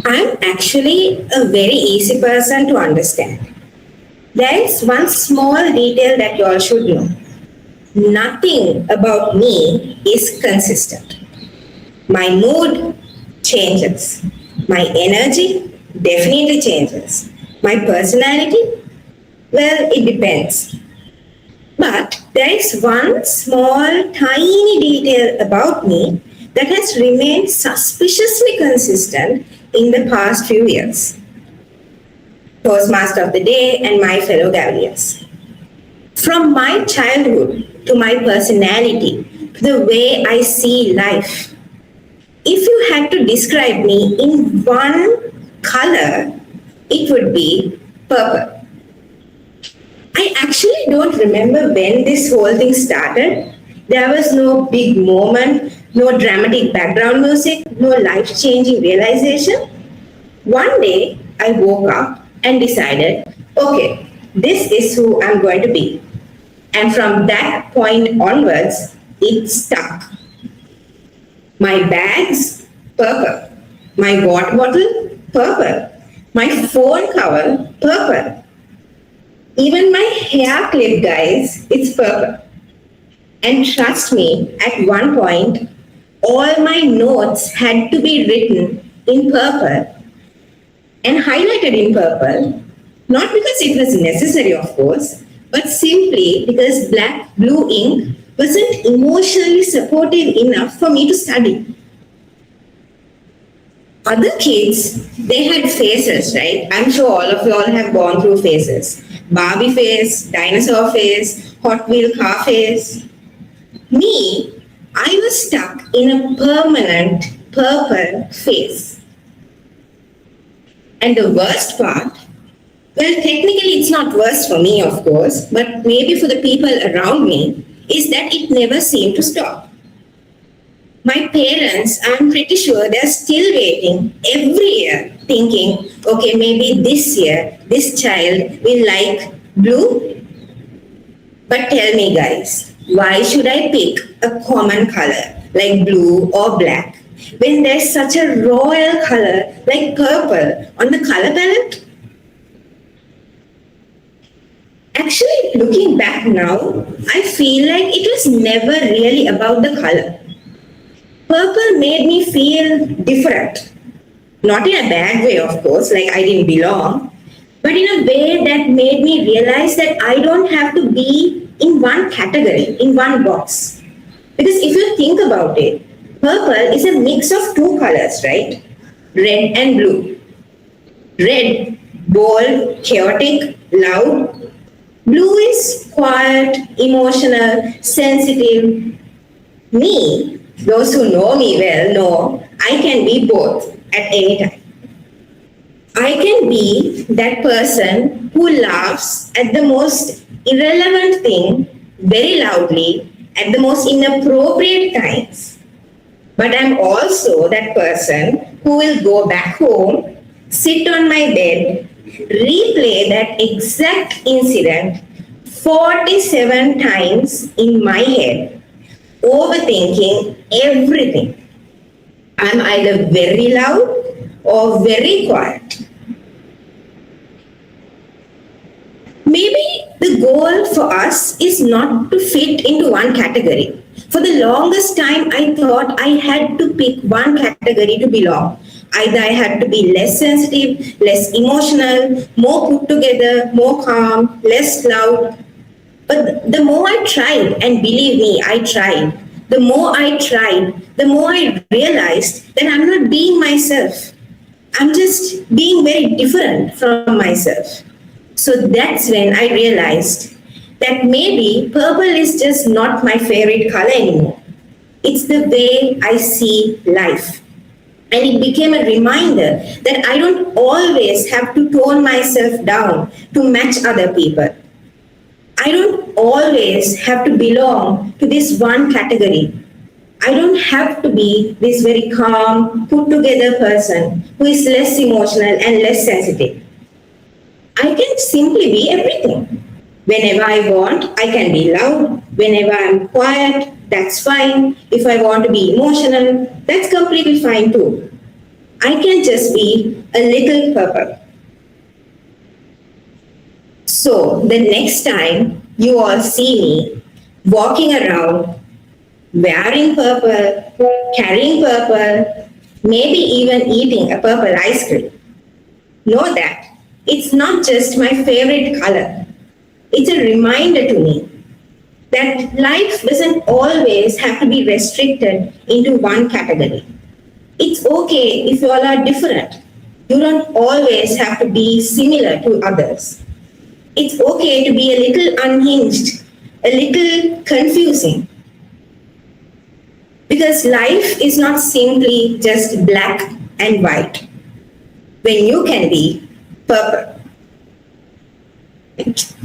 I'm actually a very easy person to understand. There is one small detail that you all should know. Nothing about me is consistent. My mood changes. My energy definitely changes. My personality, well, it depends. But there is one small, tiny detail about me that has remained suspiciously consistent in the past few years. Toastmaster of the Day and my fellow Cavaliers. From my childhood to my personality to the way I see life, if you had to describe me in one color, it would be purple. I actually don't remember when this whole thing started. There was no big moment, no dramatic background music, no life changing realization. One day I woke up and decided, okay, this is who I'm going to be. And from that point onwards, it stuck. My bags, purple. My water bottle, purple. My phone cover, purple. Even my hair clip, guys, it's purple. And trust me, at one point, all my notes had to be written in purple and highlighted in purple, not because it was necessary, of course, but simply because blue ink wasn't emotionally supportive enough for me to study. Other kids, they had phases, right? I'm sure all of you all have gone through phases. Barbie phase, dinosaur phase, Hot Wheel car phase. Me, I was stuck in a permanent purple phase. And the worst part, well, technically it's not worse for me, of course, but maybe for the people around me, is that it never seemed to stop. My parents, I'm pretty sure they're still waiting every year, thinking, okay, maybe this year, this child will like blue. But tell me, guys, why should I pick a common color like blue or black when there's such a royal color like purple on the color palette? Actually, looking back now, I feel like it was never really about the color. Purple made me feel different. Not in a bad way, of course, like I didn't belong, but in a way that made me realize that I don't have to be in one category, in one box. Because if you think about it, purple is a mix of two colors, right? Red and blue. Red, bold, chaotic, loud. Blue is quiet, emotional, sensitive. Me, those who know me well know I can be both at any time. I can be that person who laughs at the most irrelevant thing very loudly at the most inappropriate times. But I'm also that person who will go back home, sit on my bed, replay that exact incident 47 times in my head, overthinking everything. I'm either very loud or very quiet. Maybe the goal for us is not to fit into one category. For the longest time, I thought I had to pick one category to belong. Either I had to be less sensitive, less emotional, more put together, more calm, less loud. But the more I tried, and believe me, I tried, the more I tried, the more I realized that I'm not being myself. I'm just being very different from myself. So that's when I realized that maybe purple is just not my favorite color anymore. It's the way I see life. And it became a reminder that I don't always have to tone myself down to match other people. I don't always have to belong to this one category. I don't have to be this very calm, put together person who is less emotional and less sensitive. I can simply be everything. Whenever I want, I can be loud. Whenever I'm quiet, that's fine. If I want to be emotional, that's completely fine too. I can just be a little purple. So the next time you all see me walking around, wearing purple, carrying purple, maybe even eating a purple ice cream, know that it's not just my favorite color. It's a reminder to me that life doesn't always have to be restricted into one category. It's okay if you all are different. You don't always have to be similar to others. It's okay to be a little unhinged, a little confusing. Because life is not simply just black and white. When you can be purple. Thank you.